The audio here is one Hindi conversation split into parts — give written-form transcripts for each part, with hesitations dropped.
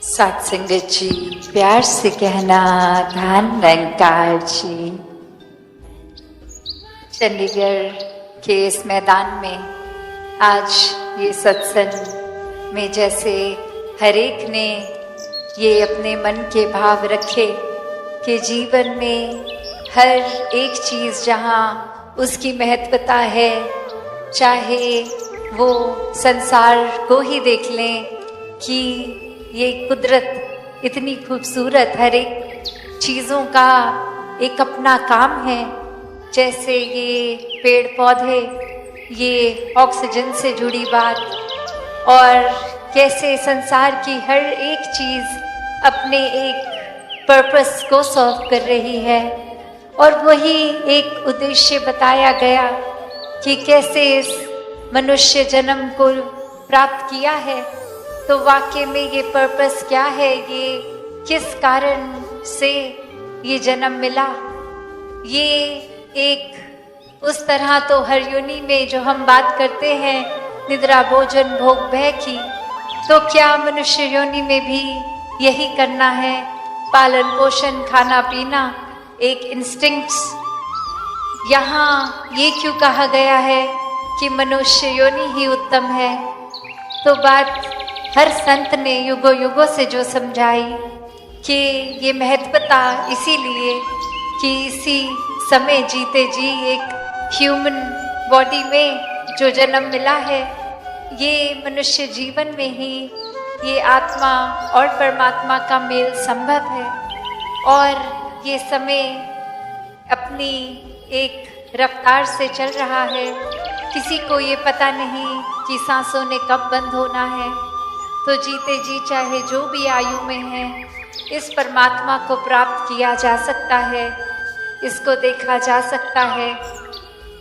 सात संगत जी, प्यार से कहना धन निरंकार जी। चंडीगढ़ के इस मैदान में आज ये सत्संग में जैसे हर एक ने ये अपने मन के भाव रखे कि जीवन में हर एक चीज़ जहाँ उसकी महत्वता है, चाहे वो संसार को ही देख लें कि ये कुदरत इतनी खूबसूरत, हर एक चीज़ों का एक अपना काम है। जैसे ये पेड़ पौधे, ये ऑक्सीजन से जुड़ी बात, और कैसे संसार की हर एक चीज़ अपने एक पर्पस को सॉल्व कर रही है। और वही एक उद्देश्य बताया गया कि कैसे इस मनुष्य जन्म को प्राप्त किया है, तो वाकई में ये पर्पस क्या है, ये किस कारण से ये जन्म मिला। ये एक उस तरह तो हर योनि में जो हम बात करते हैं निद्रा भोजन भोग भय की, तो क्या मनुष्य योनि में भी यही करना है? पालन पोषण खाना पीना एक इंस्टिंक्ट्स। यहाँ ये क्यों कहा गया है कि मनुष्य योनि ही उत्तम है? तो बात हर संत ने युगों युगों से जो समझाई कि ये महत्वता इसीलिए कि इसी समय जीते जी एक ह्यूमन बॉडी में जो जन्म मिला है, ये मनुष्य जीवन में ही ये आत्मा और परमात्मा का मेल संभव है। और ये समय अपनी एक रफ्तार से चल रहा है, किसी को ये पता नहीं कि सांसों ने कब बंद होना है। तो जीते जी चाहे जो भी आयु में है, इस परमात्मा को प्राप्त किया जा सकता है, इसको देखा जा सकता है,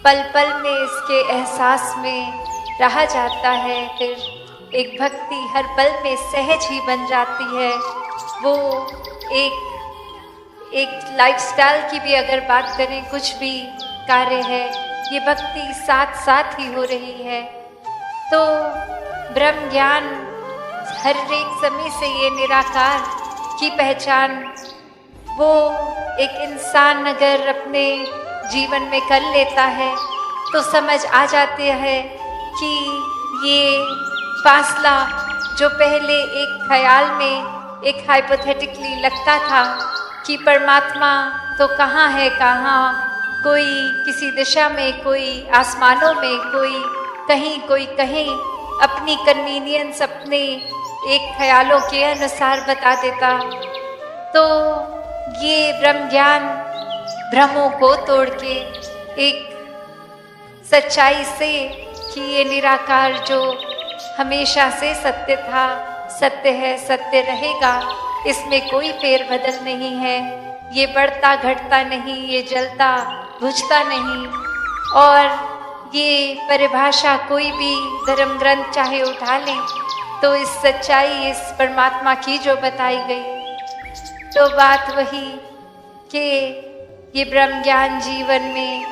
पल पल में इसके एहसास में रहा जाता है। फिर एक भक्ति हर पल में सहज ही बन जाती है। वो एक लाइफस्टाइल की भी अगर बात करें, कुछ भी कार्य है, ये भक्ति साथ साथ ही हो रही है। तो ब्रह्म ज्ञान हर एक समय से ये निराकार की पहचान वो एक इंसान अगर अपने जीवन में कर लेता है, तो समझ आ जाती है कि ये फासला जो पहले एक ख्याल में एक हाइपोथेटिकली लगता था कि परमात्मा तो कहाँ है, कहाँ, कोई किसी दिशा में, कोई आसमानों में, कोई कहीं अपनी कन्वीनियंस अपने एक ख्यालों के अनुसार बता देता। तो ये ब्रह्म ज्ञान भ्रमों को तोड़ के एक सच्चाई से कि ये निराकार जो हमेशा से सत्य था, सत्य है, सत्य रहेगा, इसमें कोई फेरबदल नहीं है। ये बढ़ता घटता नहीं, ये जलता बुझता नहीं। और ये परिभाषा कोई भी धर्म ग्रंथ चाहे उठा लें, तो इस सच्चाई, इस परमात्मा की जो बताई गई, तो बात वही कि ये ब्रह्म ज्ञान जीवन में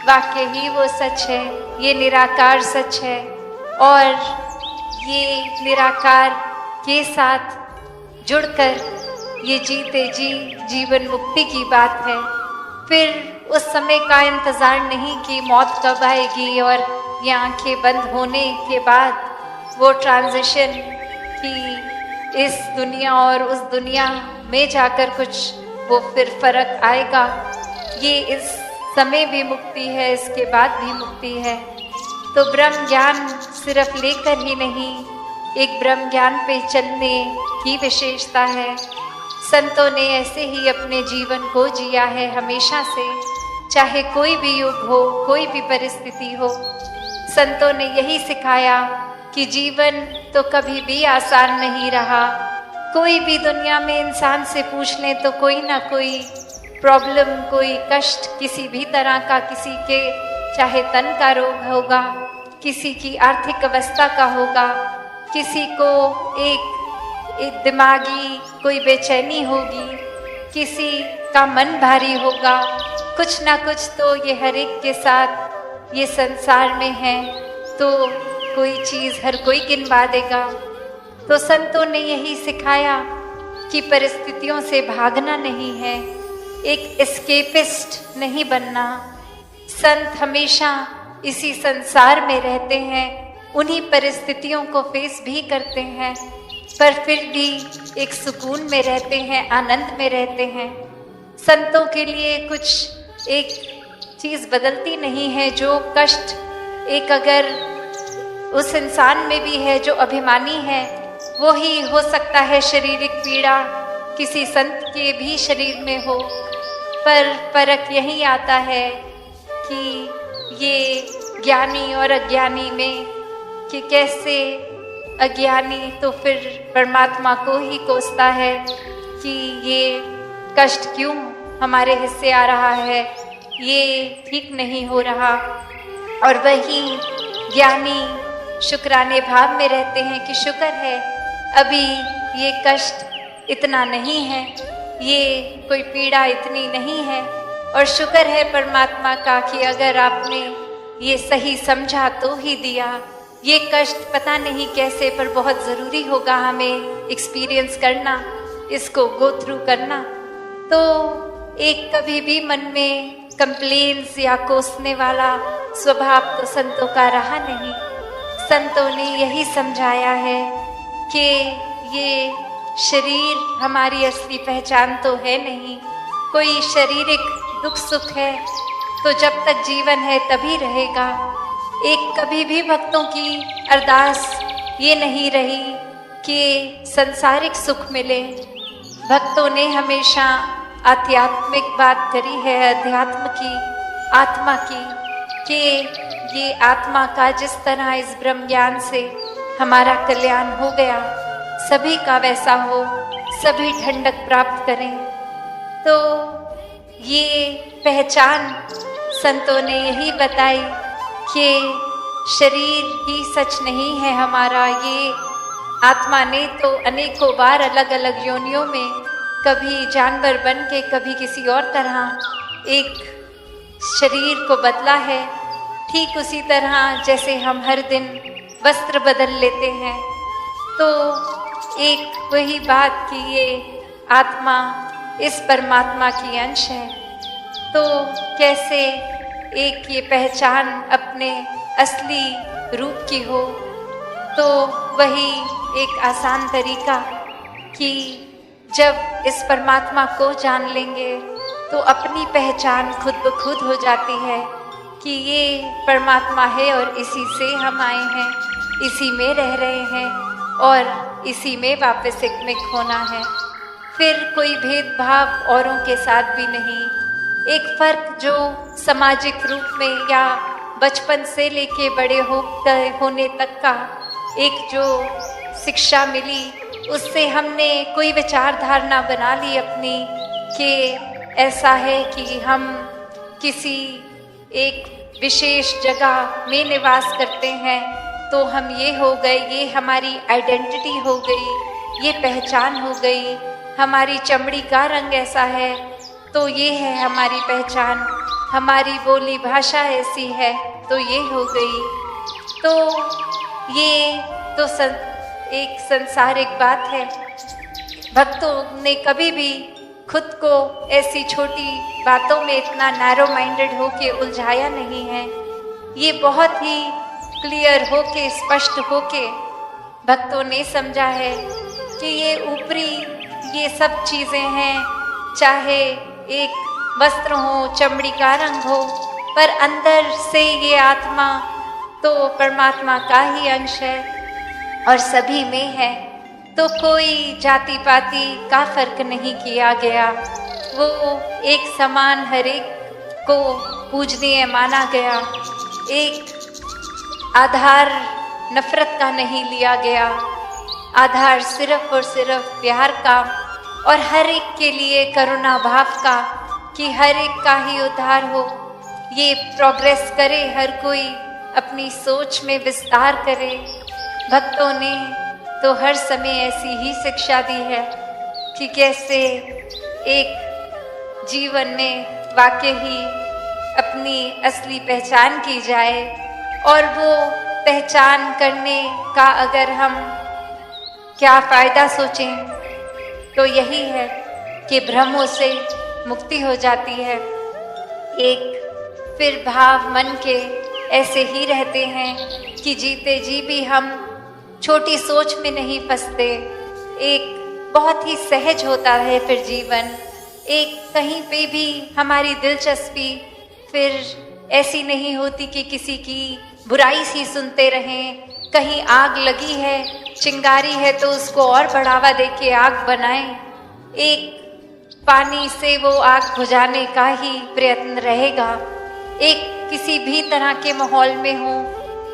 वाकई ही वो सच है, ये निराकार सच है। और ये निराकार के साथ जुड़कर ये जीते जी जीवन मुक्ति की बात है। फिर उस समय का इंतज़ार नहीं कि मौत कब आएगी और ये आंखें बंद होने के बाद वो ट्रांजिशन कि इस दुनिया और उस दुनिया में जाकर कुछ वो फिर फर्क आएगा। ये इस समय भी मुक्ति है, इसके बाद भी मुक्ति है। तो ब्रह्म ज्ञान सिर्फ लेकर ही नहीं, एक ब्रह्म ज्ञान पे चलने की विशेषता है। संतों ने ऐसे ही अपने जीवन को जिया है हमेशा से, चाहे कोई भी युग हो, कोई भी परिस्थिति हो। संतों ने यही सिखाया कि जीवन तो कभी भी आसान नहीं रहा। कोई भी दुनिया में इंसान से पूछ लें तो कोई ना कोई प्रॉब्लम, कोई कष्ट किसी भी तरह का, किसी के चाहे तन का रोग होगा, किसी की आर्थिक अवस्था का होगा, किसी को एक दिमागी कोई बेचैनी होगी, किसी का मन भारी होगा, कुछ ना कुछ तो ये हर एक के साथ ये संसार में है। तो कोई चीज़ हर कोई गिनवा देगा। तो संतों ने यही सिखाया कि परिस्थितियों से भागना नहीं है, एक एस्केपिस्ट नहीं बनना। संत हमेशा इसी संसार में रहते हैं, उन्हीं परिस्थितियों को फेस भी करते हैं, पर फिर भी एक सुकून में रहते हैं, आनंद में रहते हैं। संतों के लिए कुछ एक चीज़ बदलती नहीं है। जो कष्ट एक अगर उस इंसान में भी है जो अभिमानी है, वो ही हो सकता है शारीरिक पीड़ा किसी संत के भी शरीर में हो, पर फर्क यही आता है कि ये ज्ञानी और अज्ञानी में, कि कैसे अज्ञानी तो फिर परमात्मा को ही कोसता है कि ये कष्ट क्यों हमारे हिस्से आ रहा है, ये ठीक नहीं हो रहा। और वही ज्ञानी शुक्राने भाव में रहते हैं कि शुक्र है अभी ये कष्ट इतना नहीं है, ये कोई पीड़ा इतनी नहीं है। और शुक्र है परमात्मा का कि अगर आपने ये सही समझा तो ही दिया। ये कष्ट पता नहीं कैसे, पर बहुत ज़रूरी होगा हमें एक्सपीरियंस करना, इसको गो थ्रू करना। तो एक कभी भी मन में कंप्लेंट्स या कोसने वाला स्वभाव तो संतों का रहा नहीं। संतों ने यही समझाया है कि ये शरीर हमारी असली पहचान तो है नहीं। कोई शारीरिक दुख सुख है तो जब तक जीवन है तभी रहेगा। एक कभी भी भक्तों की अरदास ये नहीं रही कि संसारिक सुख मिले। भक्तों ने हमेशा आध्यात्मिक बात करी है, अध्यात्म की, आत्मा की, कि ये आत्मा का जिस तरह इस ब्रह्म ज्ञान से हमारा कल्याण हो गया, सभी का वैसा हो, सभी ठंडक प्राप्त करें। तो ये पहचान संतों ने यही बताई कि शरीर ही सच नहीं है हमारा। ये आत्मा ने तो अनेकों बार अलग अलग योनियों में, कभी जानवर बन के, कभी किसी और तरह एक शरीर को बदला है। ठीक उसी तरह जैसे हम हर दिन वस्त्र बदल लेते हैं, तो एक वही बात कि ये आत्मा इस परमात्मा की अंश है। तो कैसे एक ये पहचान अपने असली रूप की हो, तो वही एक आसान तरीका कि जब इस परमात्मा को जान लेंगे तो अपनी पहचान खुद ब खुद हो जाती है कि ये परमात्मा है और इसी से हम आए हैं, इसी में रह रहे हैं और इसी में वापस एक में खोना है। फिर कोई भेदभाव औरों के साथ भी नहीं। एक फर्क जो सामाजिक रूप में या बचपन से लेके बड़े होने तक का एक जो शिक्षा मिली, उससे हमने कोई विचारधारणा बना ली अपनी कि ऐसा है कि हम किसी एक विशेष जगह में निवास करते हैं तो हम ये हो गए, ये हमारी आइडेंटिटी हो गई, ये पहचान हो गई। हमारी चमड़ी का रंग ऐसा है तो ये है हमारी पहचान, हमारी बोली भाषा ऐसी है तो ये हो गई। तो ये तो एक संसारिक बात है। भक्तों ने कभी भी खुद को ऐसी छोटी बातों में इतना नैरो माइंडेड होके उलझाया नहीं है। ये बहुत ही क्लियर होके, स्पष्ट होके भक्तों ने समझा है कि ये ऊपरी ये सब चीज़ें हैं, चाहे एक वस्त्र हो, चमड़ी का रंग हो, पर अंदर से ये आत्मा तो परमात्मा का ही अंश है और सभी में है। तो कोई जाति पाति का फर्क नहीं किया गया, वो एक समान हर एक को पूजनीय माना गया। एक आधार नफरत का नहीं लिया गया, आधार सिर्फ और सिर्फ प्यार का और हर एक के लिए करुणा भाव का, कि हर एक का ही उद्धार हो, ये प्रोग्रेस करे, हर कोई अपनी सोच में विस्तार करे। भक्तों ने तो हर समय ऐसी ही शिक्षा दी है कि कैसे एक जीवन में वाकई ही अपनी असली पहचान की जाए। और वो पहचान करने का अगर हम क्या फ़ायदा सोचें तो यही है कि भ्रमों से मुक्ति हो जाती है। एक फिर भाव मन के ऐसे ही रहते हैं कि जीते जी भी हम छोटी सोच में नहीं फंसते। एक बहुत ही सहज होता है फिर जीवन। एक कहीं पे भी हमारी दिलचस्पी फिर ऐसी नहीं होती कि किसी की बुराई सी सुनते रहें। कहीं आग लगी है, चिंगारी है, तो उसको और बढ़ावा देके आग बनाएं। एक पानी से वो आग बुझाने का ही प्रयत्न रहेगा। एक किसी भी तरह के माहौल में हो,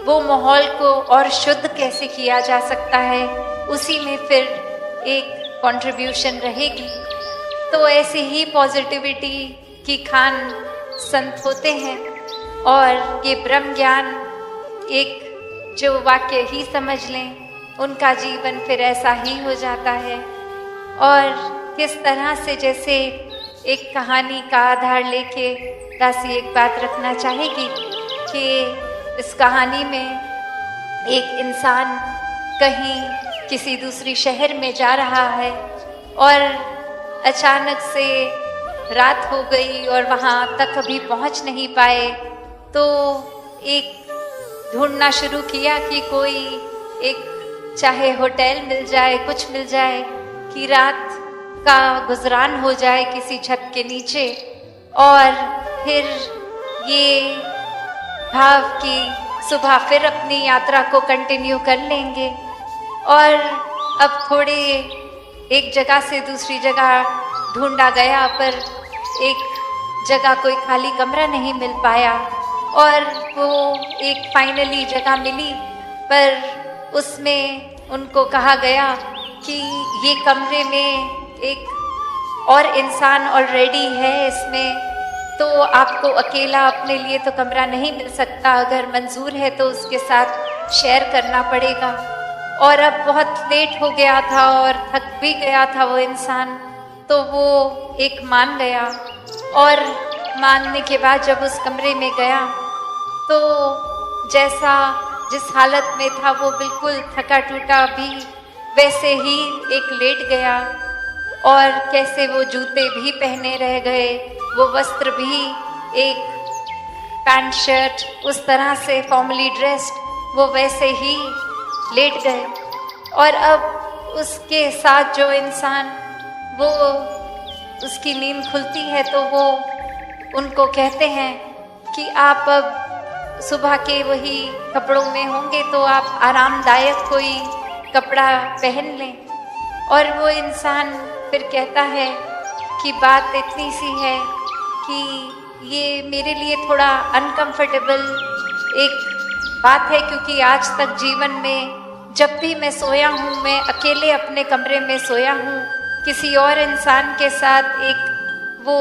वो माहौल को और शुद्ध कैसे किया जा सकता है, उसी में फिर एक कंट्रीब्यूशन रहेगी। तो ऐसे ही पॉजिटिविटी की खान संत होते हैं। और ये ब्रह्म ज्ञान एक जो वाक्य ही समझ लें, उनका जीवन फिर ऐसा ही हो जाता है। और किस तरह से, जैसे एक कहानी का आधार लेके दासी एक बात रखना चाहेगी कि इस कहानी में एक इंसान कहीं किसी दूसरी शहर में जा रहा है और अचानक से रात हो गई और वहाँ तक अभी पहुँच नहीं पाए। तो एक ढूंढना शुरू किया कि कोई एक चाहे होटल मिल जाए, कुछ मिल जाए कि रात का गुजरान हो जाए किसी छत के नीचे। और फिर ये भाव की सुबह फिर अपनी यात्रा को कंटिन्यू कर लेंगे। और अब थोड़े एक जगह से दूसरी जगह ढूंढा गया, पर एक जगह कोई खाली कमरा नहीं मिल पाया। और वो एक फाइनली जगह मिली, पर उसमें उनको कहा गया कि ये कमरे में एक और इंसान ऑलरेडी है इसमें, तो आपको अकेला अपने लिए तो कमरा नहीं मिल सकता। अगर मंजूर है तो उसके साथ शेयर करना पड़ेगा। और अब बहुत लेट हो गया था और थक भी गया था वो इंसान, तो वो एक मान गया। और मानने के बाद जब उस कमरे में गया तो जैसा जिस हालत में था वो बिल्कुल थका टूटा भी वैसे ही एक लेट गया। और कैसे वो जूते भी पहने रह गए, वो वस्त्र भी एक पैंट शर्ट उस तरह से फॉर्मली ड्रेस्ड, वो वैसे ही लेट गए। और अब उसके साथ जो इंसान, वो उसकी नींद खुलती है तो वो उनको कहते हैं कि आप अब सुबह के वही कपड़ों में होंगे तो आप आरामदायक कोई कपड़ा पहन लें। और वो इंसान फिर कहता है कि बात इतनी सी है कि ये मेरे लिए थोड़ा अनकंफर्टेबल एक बात है, क्योंकि आज तक जीवन में जब भी मैं सोया हूँ, मैं अकेले अपने कमरे में सोया हूँ। किसी और इंसान के साथ एक वो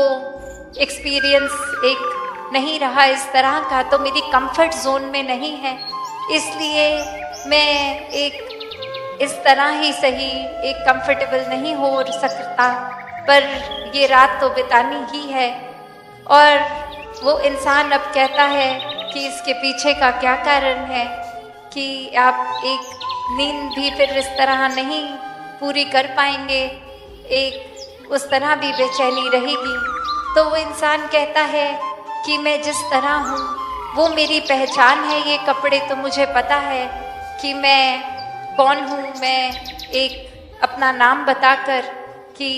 एक्सपीरियंस एक नहीं रहा इस तरह का, तो मेरी कंफर्ट जोन में नहीं है। इसलिए मैं एक इस तरह ही सही एक कंफर्टेबल नहीं हो सकता, पर ये रात तो बितानी ही है। और वो इंसान अब कहता है कि इसके पीछे का क्या कारण है कि आप एक नींद भी फिर इस तरह नहीं पूरी कर पाएंगे, एक उस तरह भी बेचैनी रहेगी। तो वो इंसान कहता है कि मैं जिस तरह हूँ वो मेरी पहचान है। ये कपड़े तो मुझे पता है कि मैं कौन हूँ। मैं एक अपना नाम बताकर कि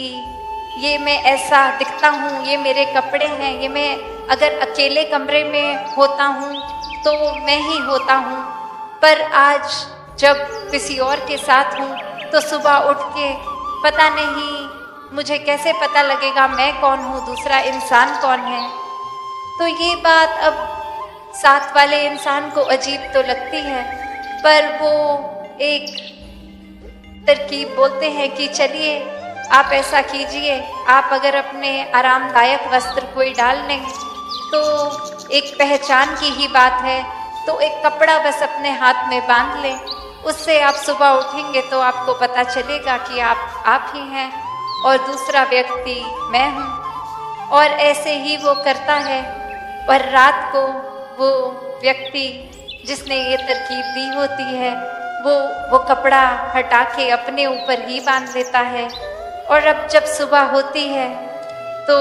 ये मैं ऐसा दिखता हूँ, ये मेरे कपड़े हैं, ये मैं अगर अकेले कमरे में होता हूँ तो मैं ही होता हूँ, पर आज जब किसी और के साथ हूँ तो सुबह उठ के पता नहीं मुझे कैसे पता लगेगा मैं कौन हूँ, दूसरा इंसान कौन है। तो ये बात अब साथ वाले इंसान को अजीब तो लगती है, पर वो एक तरकीब बोलते हैं कि चलिए आप ऐसा कीजिए, आप अगर अपने आरामदायक वस्त्र कोई डाल लें तो एक पहचान की ही बात है, तो एक कपड़ा बस अपने हाथ में बांध लें, उससे आप सुबह उठेंगे तो आपको पता चलेगा कि आप ही हैं और दूसरा व्यक्ति मैं हूँ। और ऐसे ही वो करता है। और रात को वो व्यक्ति जिसने ये तरकीब दी होती है वो कपड़ा हटा के अपने ऊपर ही बांध लेता है। और अब जब सुबह होती है तो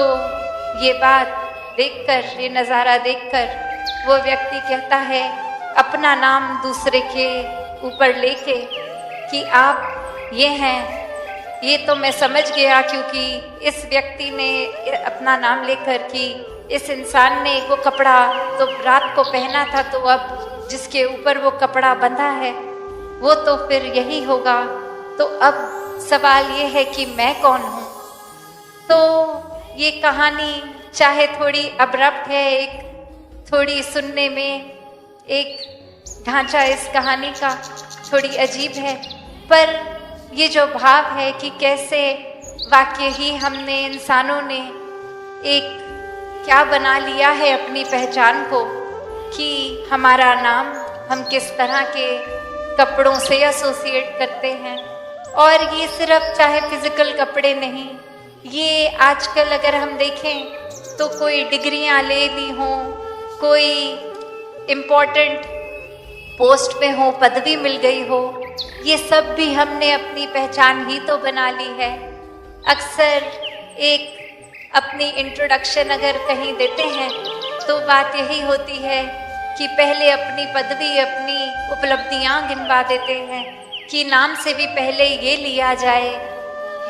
ये बात देखकर, ये नज़ारा देखकर वो व्यक्ति कहता है अपना नाम दूसरे के ऊपर लेके कि आप ये हैं। ये तो मैं समझ गया, क्योंकि इस व्यक्ति ने अपना नाम लेकर कि इस इंसान ने वो कपड़ा तो रात को पहना था, तो अब जिसके ऊपर वो कपड़ा बंधा है वो तो फिर यही होगा। तो अब सवाल ये है कि मैं कौन हूँ। तो ये कहानी चाहे थोड़ी अब्रप्ट है, एक थोड़ी सुनने में एक ढांचा इस कहानी का थोड़ी अजीब है, पर ये जो भाव है कि कैसे वाकई ही हमने इंसानों ने एक क्या बना लिया है अपनी पहचान को, कि हमारा नाम हम किस तरह के कपड़ों से एसोसिएट करते हैं। और ये सिर्फ चाहे फिजिकल कपड़े नहीं, ये आजकल अगर हम देखें तो कोई डिग्रियां ले ली हों, कोई इम्पोर्टेंट पोस्ट पे हो, पदवी मिल गई हो, ये सब भी हमने अपनी पहचान ही तो बना ली है। अक्सर एक अपनी इंट्रोडक्शन अगर कहीं देते हैं तो बात यही होती है कि पहले अपनी पदवी, अपनी उपलब्धियां गिनवा देते हैं कि नाम से भी पहले ये लिया जाए,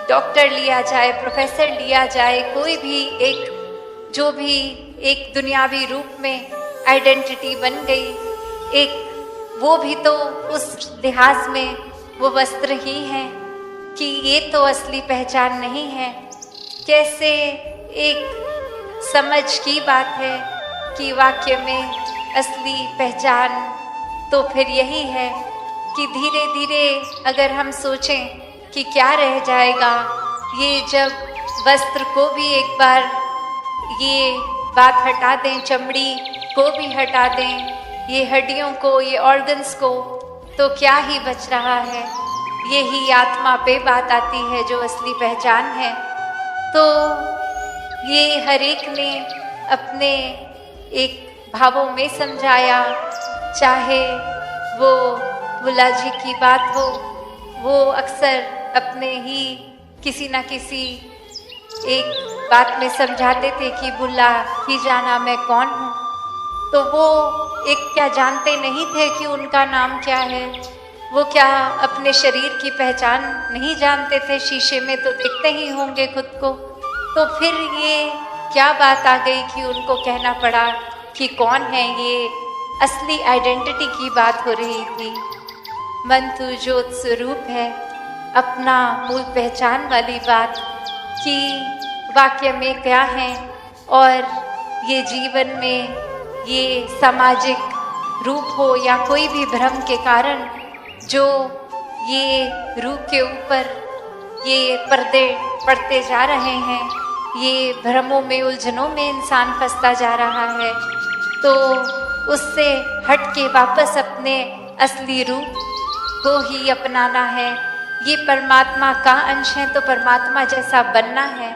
डॉक्टर लिया जाए, प्रोफेसर लिया जाए, कोई भी एक जो भी एक दुनियावी रूप में आइडेंटिटी बन गई, एक वो भी तो उस लिहाज में वो वस्त्र ही हैं कि ये तो असली पहचान नहीं है। कैसे एक समझ की बात है कि वाक्य में असली पहचान तो फिर यही है कि धीरे धीरे अगर हम सोचें कि क्या रह जाएगा, ये जब वस्त्र को भी एक बार ये बात हटा दें, चमड़ी को भी हटा दें, ये हड्डियों को, ये ऑर्गन्स को, तो क्या ही बच रहा है। यही आत्मा पे बात आती है जो असली पहचान है। तो ये हर एक ने अपने एक भावों में समझाया, चाहे वो बुल्ला जी की बात हो, वो अक्सर अपने ही किसी न किसी एक बात में समझाते थे कि बुल्ला ही जाना मैं कौन हूँ। तो वो एक क्या जानते नहीं थे कि उनका नाम क्या है, वो क्या अपने शरीर की पहचान नहीं जानते थे, शीशे में तो देखते ही होंगे खुद को। तो फिर ये क्या बात आ गई कि उनको कहना पड़ा कि कौन है, ये असली आइडेंटिटी की बात हो रही थी। मन तू ज्योत स्वरूप है, अपना मूल पहचान वाली बात कि वाक्य में क्या है, और ये जीवन में ये सामाजिक रूप हो या कोई भी भ्रम के कारण जो ये रूप के ऊपर ये पर्दे पड़ते जा रहे हैं, ये भ्रमों में, उलझनों में इंसान फंसता जा रहा है, तो उससे हट के वापस अपने असली रूप को ही अपनाना है। ये परमात्मा का अंश है तो परमात्मा जैसा बनना है।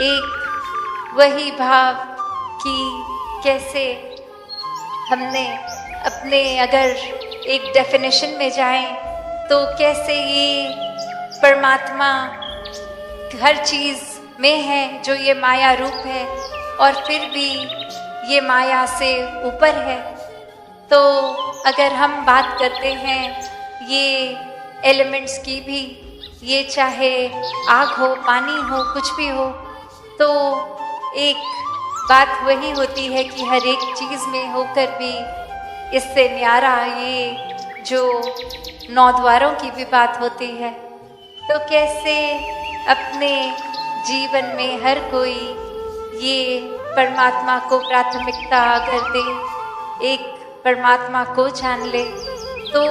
एक वही भाव कि कैसे हमने अपने अगर एक डेफिनेशन में जाएं तो कैसे ये परमात्मा हर चीज़ में है जो ये माया रूप है, और फिर भी ये माया से ऊपर है। तो अगर हम बात करते हैं ये एलिमेंट्स की भी, ये चाहे आग हो, पानी हो, कुछ भी हो, तो एक बात वही होती है कि हर एक चीज़ में होकर भी इससे न्यारा ये जो 9 द्वारों की भी बात होती है। तो कैसे अपने जीवन में हर कोई ये परमात्मा को प्राथमिकता अगर दे, एक परमात्मा को जान ले, तो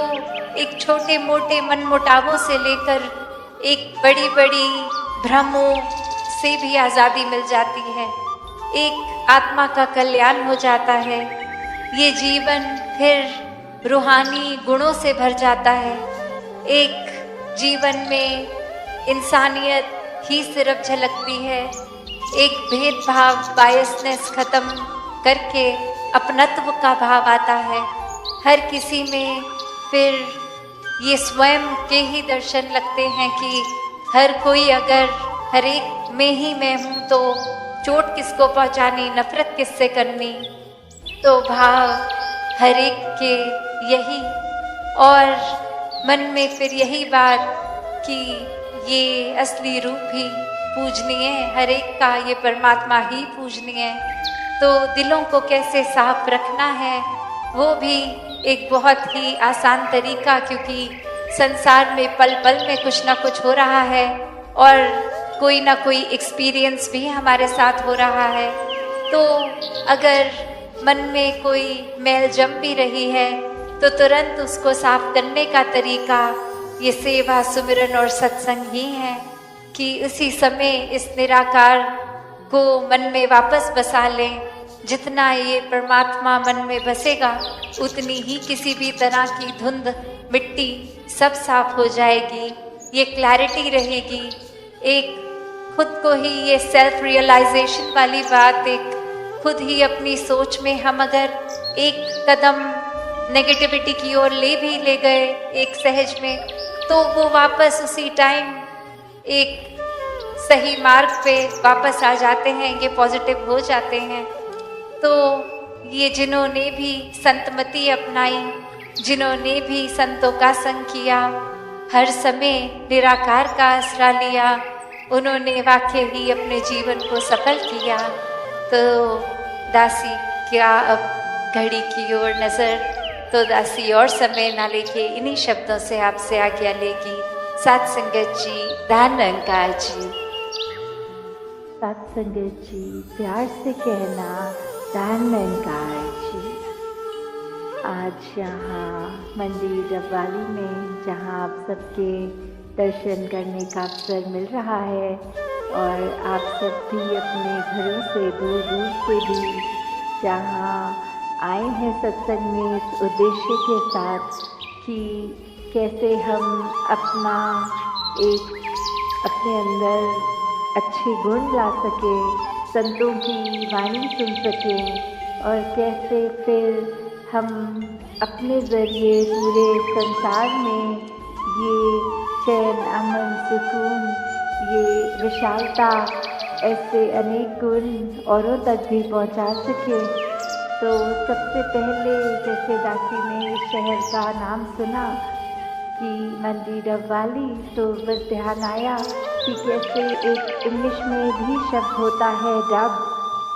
एक छोटे मोटे मनमुटावों से लेकर एक बड़ी बड़ी भ्रमों से भी आज़ादी मिल जाती है। एक आत्मा का कल्याण हो जाता है। ये जीवन फिर रूहानी गुणों से भर जाता है। एक जीवन में इंसानियत ही सिर्फ झलकती है। एक भेदभाव, बायसनेस खत्म करके अपनत्व का भाव आता है हर किसी में। फिर ये स्वयं के ही दर्शन लगते हैं कि हर कोई अगर हर एक में ही मैं हूँ तो चोट किसको पहुँचानी, नफरत किससे करनी। तो भाव हर एक के यही, और मन में फिर यही बात कि ये असली रूप ही पूजनीय है, हर एक का ये परमात्मा ही पूजनीय है। तो दिलों को कैसे साफ रखना है वो भी एक बहुत ही आसान तरीका, क्योंकि संसार में पल पल में कुछ ना कुछ हो रहा है और कोई ना कोई एक्सपीरियंस भी हमारे साथ हो रहा है। तो अगर मन में कोई मैल जम भी रही है तो तुरंत उसको साफ करने का तरीका ये सेवा, सुमिरन और सत्संग ही है कि उसी समय इस निराकार को मन में वापस बसा लें। जितना ये परमात्मा मन में बसेगा उतनी ही किसी भी तरह की धुंध, मिट्टी सब साफ हो जाएगी, ये क्लैरिटी रहेगी। एक खुद को ही ये सेल्फ रियलाइजेशन वाली बात, एक खुद ही अपनी सोच में हम अगर एक कदम नेगेटिविटी की ओर ले गए एक सहज में, तो वो वापस उसी टाइम एक सही मार्ग पे वापस आ जाते हैं, ये पॉजिटिव हो जाते हैं। तो ये जिन्होंने भी संतमति अपनाई, जिन्होंने भी संतों का संग किया, हर समय निराकार का आसरा लिया, उन्होंने वाकई ही अपने जीवन को सफल किया। तो दासी क्या अब घड़ी की ओर नजर, तो दासी और समय ना लेके इन्हीं शब्दों से आपसे आज्ञा लेगी। सात संगत जी, धन निरंकार जी। सात संगत जी, प्यार से कहना धन निरंकार जी। आज यहाँ मंदिर डबवाली में जहाँ आप सबके दर्शन करने का अवसर मिल रहा है और आप सब भी अपने घरों से दूर दूर से भी जहाँ आए हैं सत्संग में इस उद्देश्य के साथ कि कैसे हम अपना एक अपने अंदर अच्छे गुण ला सकें, संतों की वाणी सुन सकें और कैसे फिर हम अपने ज़रिए पूरे संसार में ये चैन, अमन, सुकून, ये विशालता, ऐसे अनेक गुण औरों तक भी पहुंचा सके। तो सबसे पहले जैसे दासी ने इस शहर का नाम सुना कि मंदिर डबवाली, तो बस ध्यान आया कि कैसे एक इंग्लिश में भी शब्द होता है डब,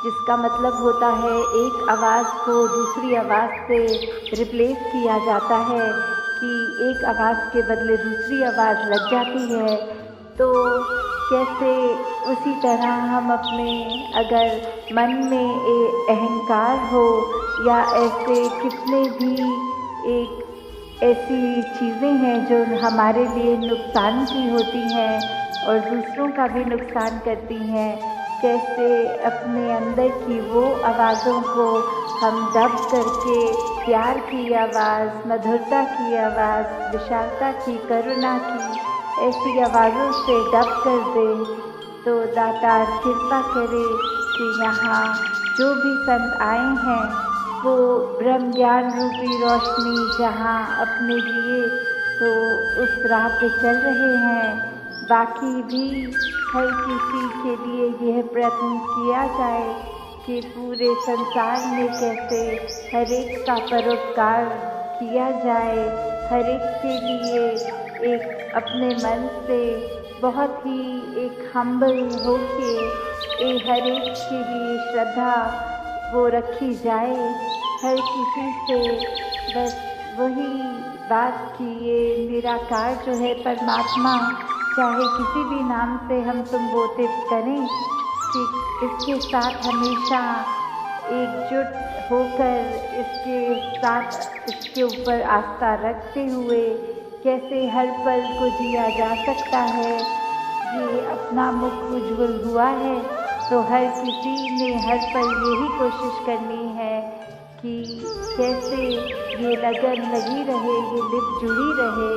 जिसका मतलब होता है एक आवाज़ को दूसरी आवाज़ से रिप्लेस किया जाता है, कि एक आवाज़ के बदले दूसरी आवाज़ लग जाती है। तो कैसे उसी तरह हम अपने अगर मन में अहंकार हो या ऐसे कितने भी एक ऐसी चीज़ें हैं जो हमारे लिए नुकसान की होती हैं और दूसरों का भी नुकसान करती हैं, कैसे अपने अंदर की वो आवाज़ों को हम दब करके प्यार की आवाज़, मधुरता की आवाज़, विशालता की, करुणा की ऐसी आवाज़ों से डब कर दे। तो दातार कृपा करे कि यहाँ जो भी संत आए हैं वो ब्रह्म ज्ञान रूपी रोशनी जहाँ अपने लिए तो उस राह पे चल रहे हैं, बाकी भी हर किसी के लिए यह प्रयत्न किया जाए कि पूरे संसार में कैसे हर एक का परोपकार किया जाए, हर एक के लिए एक अपने मन से बहुत ही एक हम्बल होके हर एक के लिए श्रद्धा वो रखी जाए, हर किसी से बस वही बात कि ये निराकार जो है परमात्मा, चाहे किसी भी नाम से हम संबोधित करें, कि इसके साथ हमेशा एकजुट होकर इसके साथ इसके ऊपर आस्था रखते हुए कैसे हर पल को जिया जा सकता है। ये अपना मुख उज्ज्वल हुआ है तो हर किसी ने हर पल यही कोशिश करनी है कि कैसे ये लगन लगी रहे, ये लिप जुड़ी रहे,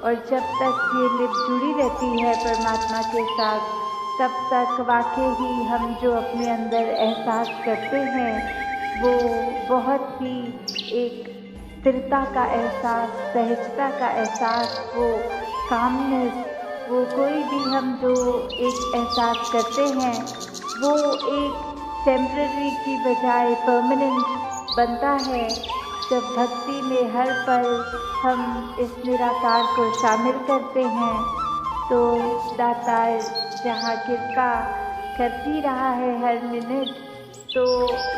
और जब तक ये लिप जुड़ी रहती है परमात्मा के साथ तब तक वाकई ही हम जो अपने अंदर एहसास करते हैं वो बहुत ही एक स्थिरता का एहसास, सहजता का एहसास, वो कामनेस, वो कोई भी हम जो एक एहसास करते हैं वो एक टेम्पररी की बजाय परमानेंट बनता है जब भक्ति में हर पल हम इस निराकार को शामिल करते हैं। तो दातार जहाँ कृपा करती रहा है हर मिनट, तो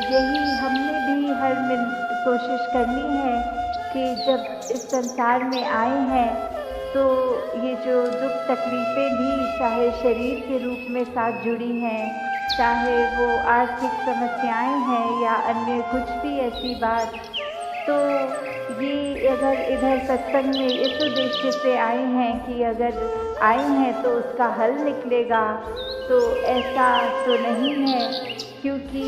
यही हमने भी हर मिनट कोशिश करनी है कि जब इस संसार में आए हैं तो ये जो दुख तकलीफ़ें भी चाहे शरीर के रूप में साथ जुड़ी हैं, चाहे वो आर्थिक समस्याएं हैं या अन्य कुछ भी ऐसी बात, तो ये अगर इधर सत्संग में इस उद्देश्य से आए हैं कि अगर आए हैं तो उसका हल निकलेगा, तो ऐसा तो नहीं है, क्योंकि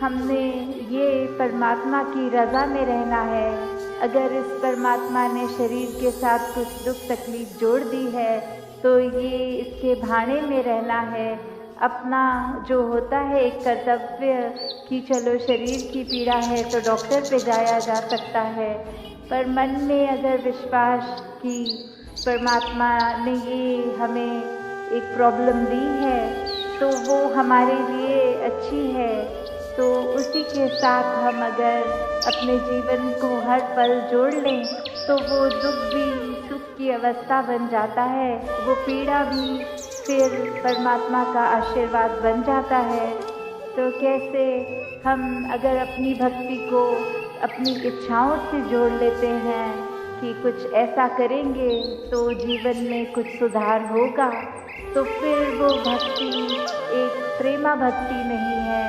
हमने ये परमात्मा की रज़ा में रहना है। अगर इस परमात्मा ने शरीर के साथ कुछ दुख तकलीफ़ जोड़ दी है तो ये इसके भाने में रहना है। अपना जो होता है एक कर्तव्य कि चलो शरीर की पीड़ा है तो डॉक्टर पे जाया जा सकता है, पर मन में अगर विश्वास कि परमात्मा ने ये हमें एक प्रॉब्लम दी है तो वो हमारे लिए अच्छी है, तो उसी के साथ हम अगर अपने जीवन को हर पल जोड़ लें तो वो दुख भी सुख की अवस्था बन जाता है, वो पीड़ा भी फिर परमात्मा का आशीर्वाद बन जाता है। तो कैसे हम अगर अपनी भक्ति को अपनी इच्छाओं से जोड़ लेते हैं कि कुछ ऐसा करेंगे तो जीवन में कुछ सुधार होगा, तो फिर वो भक्ति एक प्रेमा भक्ति नहीं है,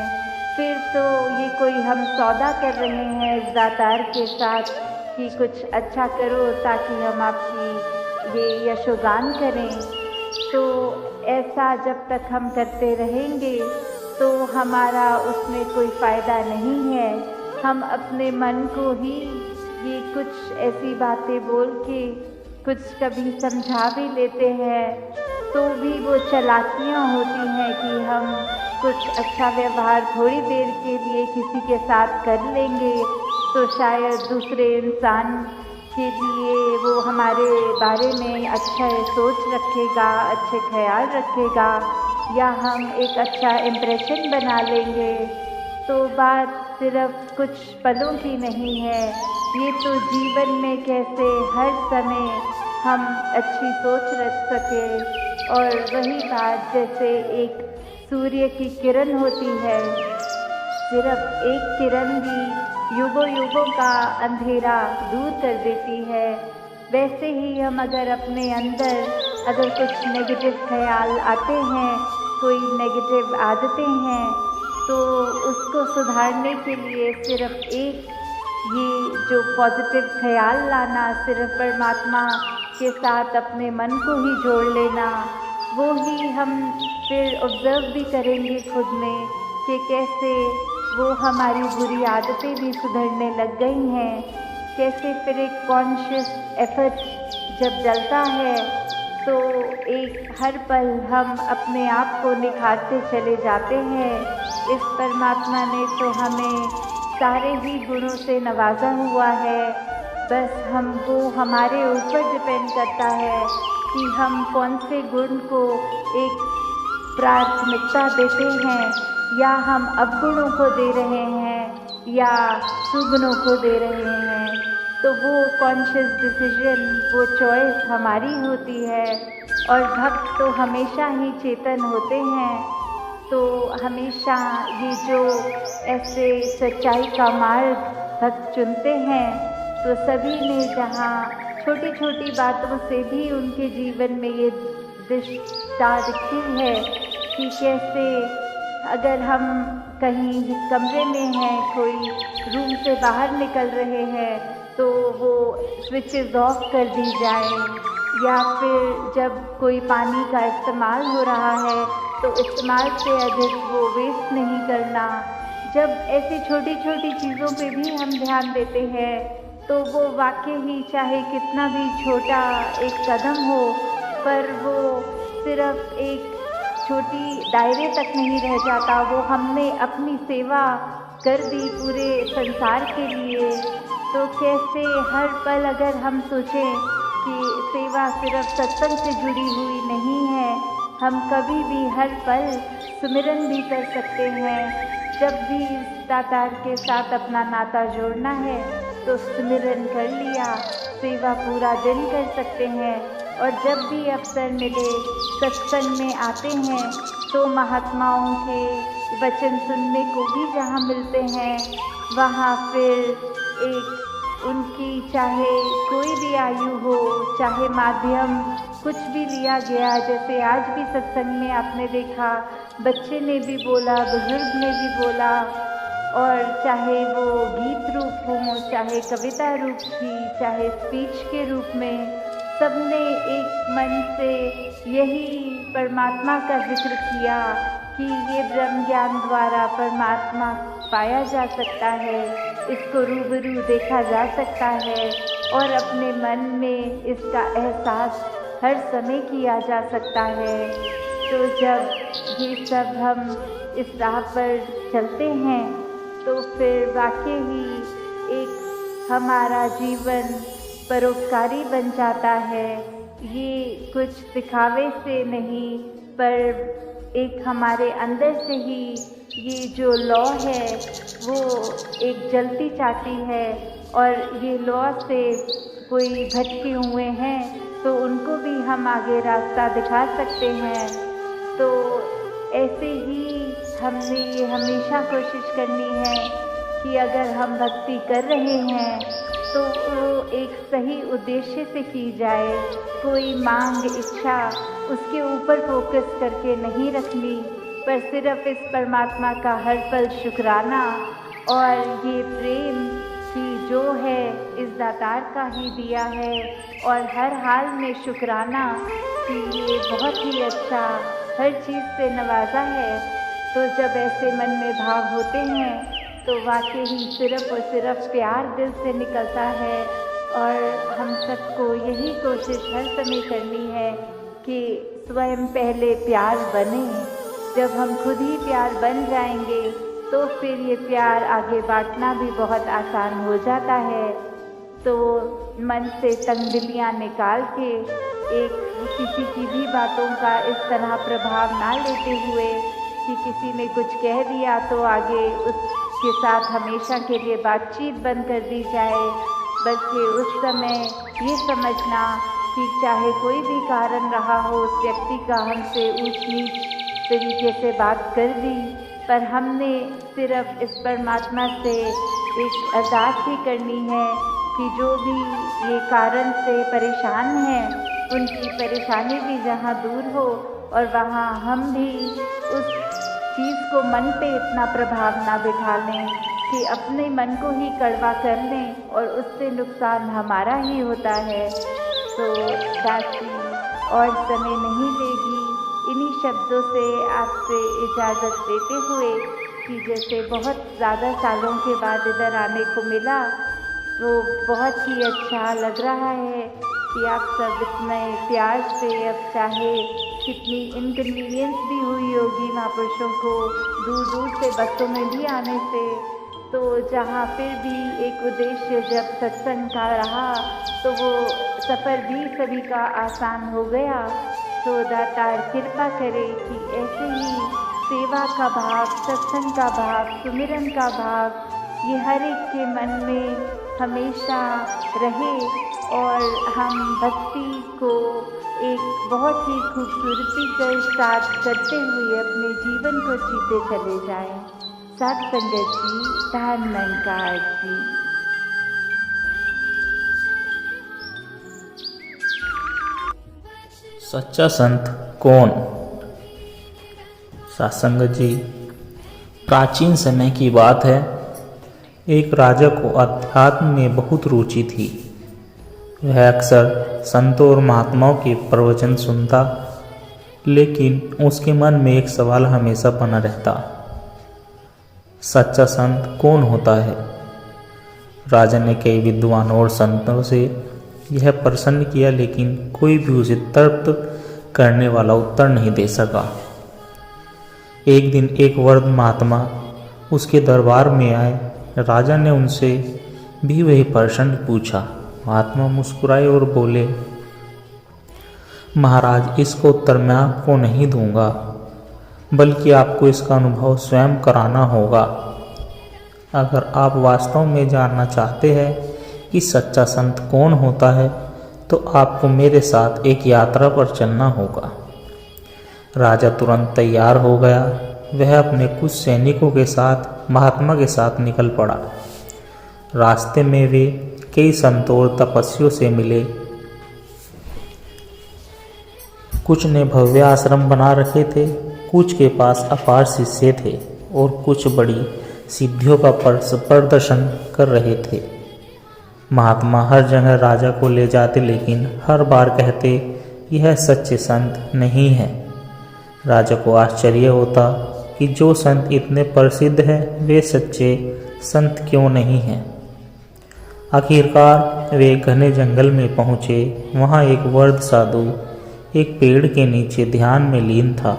फिर तो ये कोई हम सौदा कर रहे हैं इस दातार के साथ कि कुछ अच्छा करो ताकि हम आपकी ये यशोगान करें। तो ऐसा जब तक हम करते रहेंगे तो हमारा उसमें कोई फ़ायदा नहीं है। हम अपने मन को ही ये कुछ ऐसी बातें बोल के कुछ कभी समझा भी लेते हैं तो भी वो चालाकियाँ होती हैं कि हम कुछ अच्छा व्यवहार थोड़ी देर के लिए किसी के साथ कर लेंगे तो शायद दूसरे इंसान के लिए वो हमारे बारे में अच्छा सोच रखेगा, अच्छे ख्याल रखेगा या हम एक अच्छा इम्प्रेशन बना लेंगे। तो बात सिर्फ कुछ पलों की नहीं है, ये तो जीवन में कैसे हर समय हम अच्छी सोच रख सकें। और वही बात जैसे एक सूर्य की किरण होती है, सिर्फ एक किरण भी युगों युगों का अंधेरा दूर कर देती है, वैसे ही हम अगर अपने अंदर अगर कुछ नेगेटिव ख्याल आते हैं, कोई नेगेटिव आदतें हैं, तो उसको सुधारने के लिए सिर्फ एक ये जो पॉजिटिव ख्याल लाना, सिर्फ परमात्मा के साथ अपने मन को ही जोड़ लेना, वो ही हम फिर ऑब्ज़र्व भी करेंगे खुद में कि कैसे वो हमारी बुरी आदतें भी सुधरने लग गई हैं, कैसे फिर एक कॉन्शियस एफर्ट जब डलता है तो एक हर पल हम अपने आप को निखारते चले जाते हैं। इस परमात्मा ने तो हमें सारे ही गुणों से नवाजा हुआ है, बस हमको हमारे ऊपर डिपेंड करता है कि हम कौन से गुण को एक प्राथमिकता देते हैं, या हम अवगुणों को दे रहे हैं या सुगुणों को दे रहे हैं। तो वो कॉन्शियस डिसीजन, वो चॉइस हमारी होती है। और भक्त तो हमेशा ही चेतन होते हैं, तो हमेशा ये जो ऐसे सच्चाई का मार्ग भक्त चुनते हैं, तो सभी ने जहाँ छोटी छोटी बातों से भी उनके जीवन में ये दिशा दिखती है कि कैसे अगर हम कहीं कमरे में हैं, कोई रूम से बाहर निकल रहे हैं तो वो स्विचेस ऑफ कर दी जाए, या फिर जब कोई पानी का इस्तेमाल हो रहा है तो इस्तेमाल से अधिक वो वेस्ट नहीं करना। जब ऐसी छोटी छोटी चीज़ों पे भी हम ध्यान देते हैं तो वो वाकई ही चाहे कितना भी छोटा एक कदम हो, पर वो सिर्फ एक छोटी दायरे तक नहीं रह जाता, वो हमने अपनी सेवा कर दी पूरे संसार के लिए। तो कैसे हर पल अगर हम सोचें कि सेवा सिर्फ सत्संग से जुड़ी हुई नहीं है, हम कभी भी हर पल सुमिरन भी कर सकते हैं। जब भी दातार के साथ अपना नाता जोड़ना है तो सुमिरन कर लिया, सेवा पूरा दिन कर सकते हैं। और जब भी अवसर मिले सत्संग में आते हैं तो महात्माओं के वचन सुनने को भी जहाँ मिलते हैं वहाँ फिर एक उनकी चाहे कोई भी आयु हो, चाहे माध्यम कुछ भी लिया गया, जैसे आज भी सत्संग में आपने देखा बच्चे ने भी बोला, बुजुर्ग ने भी बोला, और चाहे वो गीत रूप हो, चाहे कविता रूप थी, चाहे स्पीच के रूप में, सबने एक मन से यही परमात्मा का जिक्र किया कि ये ब्रह्म ज्ञान द्वारा परमात्मा पाया जा सकता है, इसको रूबरू देखा जा सकता है और अपने मन में इसका एहसास हर समय किया जा सकता है। तो जब ये सब हम इस राह पर चलते हैं तो फिर वाकई ही एक हमारा जीवन परोपकारी बन जाता है। ये कुछ दिखावे से नहीं पर एक हमारे अंदर से ही ये जो लौ है वो एक जलती चाहती है, और ये लौ से कोई भटके हुए हैं तो उनको भी हम आगे रास्ता दिखा सकते हैं। तो ऐसे ही हमने ये हमेशा कोशिश करनी है कि अगर हम भक्ति कर रहे हैं तो वो एक सही उद्देश्य से की जाए, कोई मांग इच्छा उसके ऊपर फोकस करके नहीं रखनी, पर सिर्फ इस परमात्मा का हर पल शुक्राना और ये प्रेम कि जो है इस दातार का ही दिया है, और हर हाल में शुक्राना कि ये बहुत ही अच्छा हर चीज़ से नवाजा है। तो जब ऐसे मन में भाव होते हैं तो वाकई ही सिर्फ और सिर्फ प्यार दिल से निकलता है, और हम सबको यही कोशिश हर समय करनी है कि स्वयं पहले प्यार बने। जब हम खुद ही प्यार बन जाएंगे तो फिर ये प्यार आगे बांटना भी बहुत आसान हो जाता है। तो मन से तंगदिलियाँ निकाल के एक किसी की भी बातों का इस तरह प्रभाव ना लेते हुए कि किसी ने कुछ कह दिया तो आगे उसके साथ हमेशा के लिए बातचीत बंद कर दी जाए, बल्कि उस समय ये समझना कि चाहे कोई भी कारण रहा हो, उस व्यक्ति का हमसे ऊंच नीच तरीके से बात कर दी, पर हमने सिर्फ इस परमात्मा से एक अरदास ही करनी है कि जो भी ये कारण से परेशान हैं उनकी परेशानी भी जहाँ दूर हो, और वहाँ हम भी उस चीज़ को मन पे इतना प्रभाव ना बिठा लें कि अपने मन को ही कड़वा कर लें और उससे नुकसान हमारा ही होता है। तो दासी और समय नहीं लेगी, इन्हीं शब्दों से आपसे इजाज़त देते हुए कि जैसे बहुत ज़्यादा सालों के बाद इधर आने को मिला तो बहुत ही अच्छा लग रहा है कि आप सब इतने प्यार से, अब चाहे कितनी इनकन्वीनियंस भी हुई होगी महापुरुषों को दूर दूर से बसों में भी आने से, तो जहाँ फिर भी एक उद्देश्य जब सत्संग का रहा तो वो सफ़र भी सभी का आसान हो गया। तो दातार कृपा करे कि ऐसे ही सेवा का भाव, सत्संग का भाव, सुमिरन का भाव ये हर एक के मन में हमेशा रहे, और हम भक्ति को एक बहुत ही खूबसूरती के साथ करते हुए अपने जीवन को जीते चले जाएं। साथ संगत जी, धन निरंकार जी। सच्चा संत कौन? सत्संग जी, प्राचीन समय की बात है। एक राजा को अध्यात्म में बहुत रुचि थी। वह अक्सर संतों और महात्माओं के प्रवचन सुनता, लेकिन उसके मन में एक सवाल हमेशा बना रहता, सच्चा संत कौन होता है? राजा ने कई विद्वानों और संतों से यह प्रश्न किया, लेकिन कोई भी उसे तृप्त करने वाला उत्तर नहीं दे सका। एक दिन एक वृद्ध महात्मा उसके दरबार में आए। राजा ने उनसे भी वही प्रश्न पूछा। महात्मा मुस्कुराए और बोले, महाराज, इसका उत्तर मैं आपको नहीं दूंगा, बल्कि आपको इसका अनुभव स्वयं कराना होगा। अगर आप वास्तव में जानना चाहते हैं कि सच्चा संत कौन होता है, तो आपको मेरे साथ एक यात्रा पर चलना होगा। राजा तुरंत तैयार हो गया। वह अपने कुछ सैनिकों के साथ महात्मा के साथ निकल पड़ा। रास्ते में वे कई संतों और तपस्वियों से मिले। कुछ ने भव्य आश्रम बना रखे थे, कुछ के पास अपार शिष्य थे और कुछ बड़ी सिद्धियों का प्रदर्शन कर रहे थे। महात्मा हर जगह राजा को ले जाते, लेकिन हर बार कहते, यह सच्चे संत नहीं है। राजा को आश्चर्य होता कि जो संत इतने प्रसिद्ध हैं, वे सच्चे संत क्यों नहीं हैं। आखिरकार वे घने जंगल में पहुँचे। वहाँ एक वृद्ध साधु एक पेड़ के नीचे ध्यान में लीन था।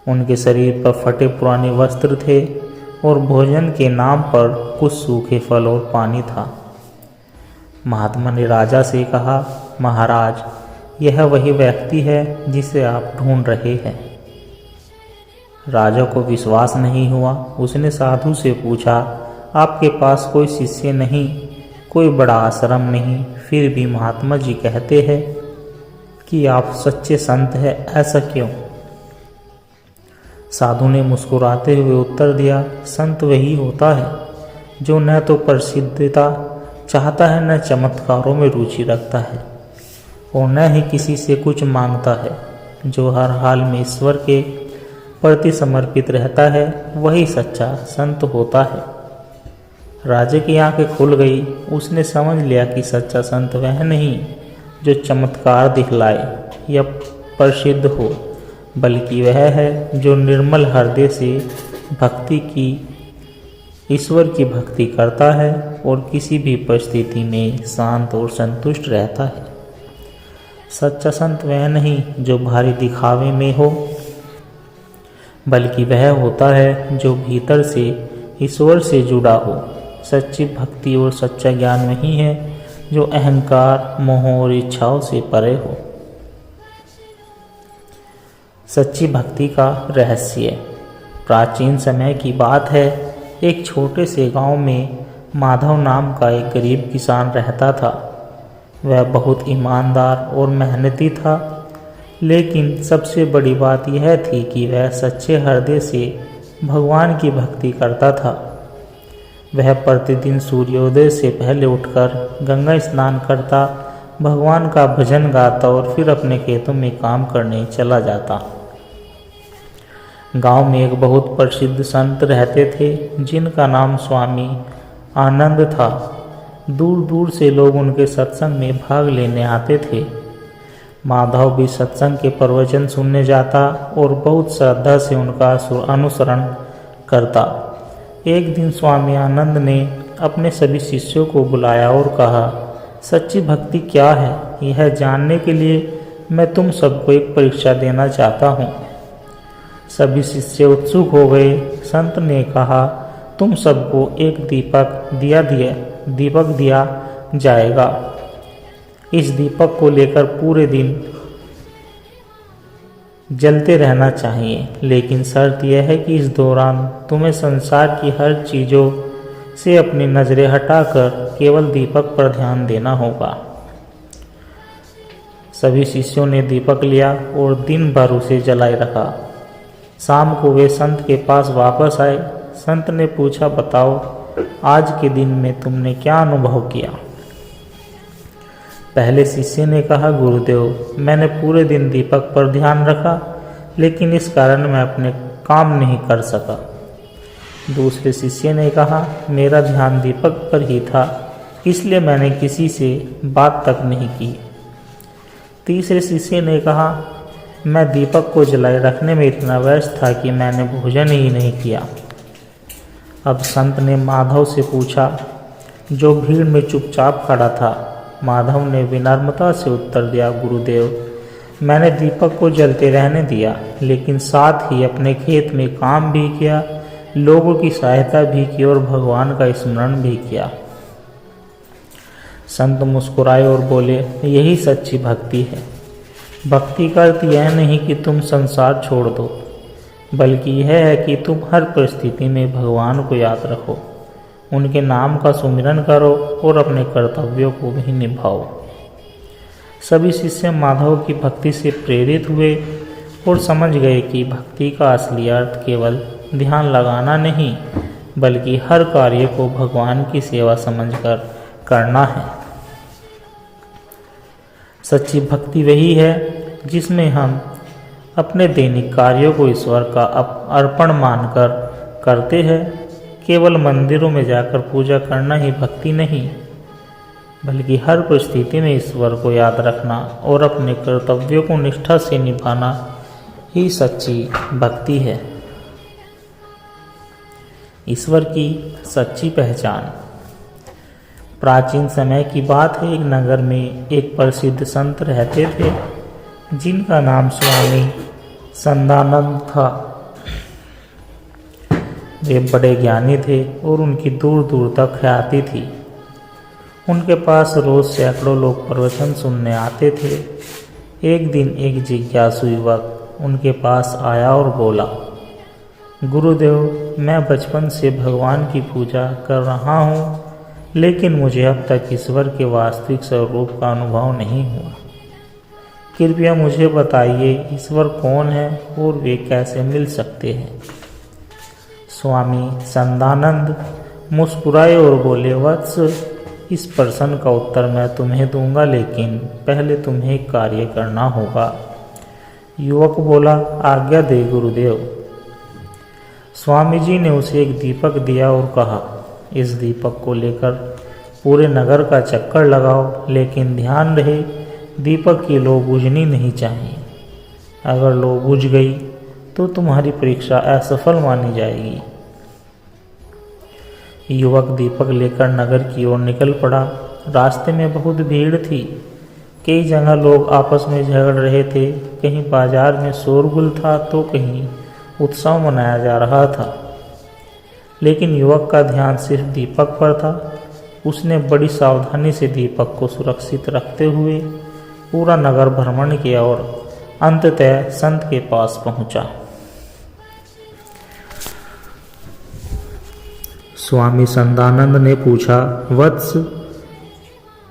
उनके शरीर पर फटे पुराने वस्त्र थे और भोजन के नाम पर कुछ सूखे फल और पानी था। महात्मा ने राजा से कहा, महाराज, यह वही व्यक्ति है जिसे आप ढूंढ रहे हैं। राजा को विश्वास नहीं हुआ। उसने साधु से पूछा, आपके पास कोई शिष्य नहीं, कोई बड़ा आश्रम नहीं, फिर भी महात्मा जी कहते हैं कि आप सच्चे संत हैं, ऐसा क्यों? साधु ने मुस्कुराते हुए उत्तर दिया, संत वही होता है जो न तो प्रसिद्धता चाहता है, न चमत्कारों में रुचि रखता है और न ही किसी से कुछ मांगता है। जो हर हाल में ईश्वर के प्रति समर्पित रहता है, वही सच्चा संत होता है। राजा की आंखें खुल गई। उसने समझ लिया कि सच्चा संत वह नहीं जो चमत्कार दिखलाए या प्रसिद्ध हो, बल्कि वह है जो निर्मल हृदय से भक्ति की ईश्वर की भक्ति करता है और किसी भी परिस्थिति में शांत और संतुष्ट रहता है। सच्चा संत वह नहीं जो भारी दिखावे में हो, बल्कि वह होता है जो भीतर से ईश्वर से जुड़ा हो। सच्ची भक्ति और सच्चा ज्ञान वही है जो अहंकार, मोह और इच्छाओं से परे हो। सच्ची भक्ति का रहस्य। प्राचीन समय की बात है। एक छोटे से गांव में माधव नाम का एक गरीब किसान रहता था। वह बहुत ईमानदार और मेहनती था, लेकिन सबसे बड़ी बात यह थी कि वह सच्चे हृदय से भगवान की भक्ति करता था। वह प्रतिदिन सूर्योदय से पहले उठकर गंगा स्नान करता, भगवान का भजन गाता और फिर अपने खेतों में काम करने चला जाता। गांव में एक बहुत प्रसिद्ध संत रहते थे, जिनका नाम स्वामी आनंद था। दूर दूर से लोग उनके सत्संग में भाग लेने आते थे। माधव भी सत्संग के प्रवचन सुनने जाता और बहुत श्रद्धा से उनका अनुसरण करता। एक दिन स्वामी आनंद ने अपने सभी शिष्यों को बुलाया और कहा, सच्ची भक्ति क्या है, यह जानने के लिए मैं तुम सबको एक परीक्षा देना चाहता हूँ। सभी शिष्य उत्सुक हो गए। संत ने कहा, तुम सबको एक दीपक दिया जाएगा। इस दीपक को लेकर पूरे दिन जलते रहना चाहिए, लेकिन शर्त यह है कि इस दौरान तुम्हें संसार की हर चीज़ों से अपनी नज़रें हटाकर केवल दीपक पर ध्यान देना होगा। सभी शिष्यों ने दीपक लिया और दिन भर उसे जलाए रखा। शाम को वे संत के पास वापस आए। संत ने पूछा, बताओ आज के दिन में तुमने क्या अनुभव किया? पहले शिष्य ने कहा, गुरुदेव, मैंने पूरे दिन दीपक पर ध्यान रखा, लेकिन इस कारण मैं अपने काम नहीं कर सका। दूसरे शिष्य ने कहा, मेरा ध्यान दीपक पर ही था, इसलिए मैंने किसी से बात तक नहीं की। तीसरे शिष्य ने कहा, मैं दीपक को जलाए रखने में इतना व्यस्त था कि मैंने भोजन ही नहीं किया। अब संत ने माधव से पूछा, जो भीड़ में चुपचाप खड़ा था। माधव ने विनम्रता से उत्तर दिया, गुरुदेव, मैंने दीपक को जलते रहने दिया, लेकिन साथ ही अपने खेत में काम भी किया, लोगों की सहायता भी की और भगवान का स्मरण भी किया। संत मुस्कुराए और बोले, यही सच्ची भक्ति है। भक्ति का अर्थ यह नहीं कि तुम संसार छोड़ दो, बल्कि यह है कि तुम हर परिस्थिति में भगवान को याद रखो, उनके नाम का सुमिरन करो और अपने कर्तव्यों को भी निभाओ। सभी शिष्य माधव की भक्ति से प्रेरित हुए और समझ गए कि भक्ति का असली अर्थ केवल ध्यान लगाना नहीं, बल्कि हर कार्य को भगवान की सेवा समझकर करना है। सच्ची भक्ति वही है जिसमें हम अपने दैनिक कार्यों को ईश्वर का अर्पण मानकर करते हैं। केवल मंदिरों में जाकर पूजा करना ही भक्ति नहीं, बल्कि हर परिस्थिति में ईश्वर को याद रखना और अपने कर्तव्यों को निष्ठा से निभाना ही सच्ची भक्ति है। ईश्वर की सच्ची पहचान। प्राचीन समय की बात है, एक नगर में एक प्रसिद्ध संत रहते थे जिनका नाम स्वामी संदानंद था। वे बड़े ज्ञानी थे और उनकी दूर दूर तक ख्याति थी। उनके पास रोज सैकड़ों लोग प्रवचन सुनने आते थे। एक दिन एक जिज्ञासु युवक उनके पास आया और बोला, गुरुदेव, मैं बचपन से भगवान की पूजा कर रहा हूँ, लेकिन मुझे अब तक ईश्वर के वास्तविक स्वरूप का अनुभव नहीं हुआ। कृपया मुझे बताइए, ईश्वर कौन है और वे कैसे मिल सकते हैं। स्वामी संदानंद मुस्कुराए और बोले, वत्स, इस प्रश्न का उत्तर मैं तुम्हें दूंगा, लेकिन पहले तुम्हें एक कार्य करना होगा। युवक बोला, आज्ञा दे गुरुदेव। स्वामी जी ने उसे एक दीपक दिया और कहा, इस दीपक को लेकर पूरे नगर का चक्कर लगाओ, लेकिन ध्यान रहे दीपक की लौ बुझनी नहीं चाहिए। अगर लौ बुझ गई तो तुम्हारी परीक्षा असफल मानी जाएगी। युवक दीपक लेकर नगर की ओर निकल पड़ा। रास्ते में बहुत भीड़ थी। कई जगह लोग आपस में झगड़ रहे थे। कहीं बाजार में शोरगुल था तो कहीं उत्सव मनाया जा रहा था, लेकिन युवक का ध्यान सिर्फ दीपक पर था। उसने बड़ी सावधानी से दीपक को सुरक्षित रखते हुए पूरा नगर भ्रमण किया और अंततः संत के पास पहुंचा। स्वामी संदानंद ने पूछा, वत्स,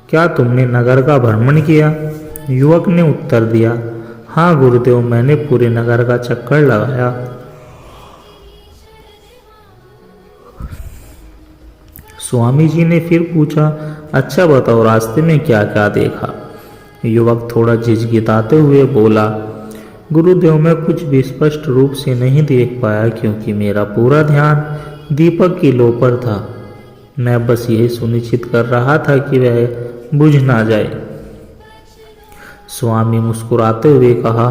क्या तुमने नगर का भ्रमण किया? युवक ने उत्तर दिया, हाँ गुरुदेव, मैंने पूरे नगर का चक्कर लगाया। स्वामी जी ने फिर पूछा, अच्छा बताओ, रास्ते में क्या क्या देखा? युवक थोड़ा झिझकिताते हुए बोला, गुरुदेव, मैं कुछ भी स्पष्ट रूप से नहीं देख पाया क्योंकि मेरा पूरा ध्यान दीपक की लौ पर था। मैं बस यही सुनिश्चित कर रहा था कि वह बुझ ना जाए। स्वामी मुस्कुराते हुए कहा,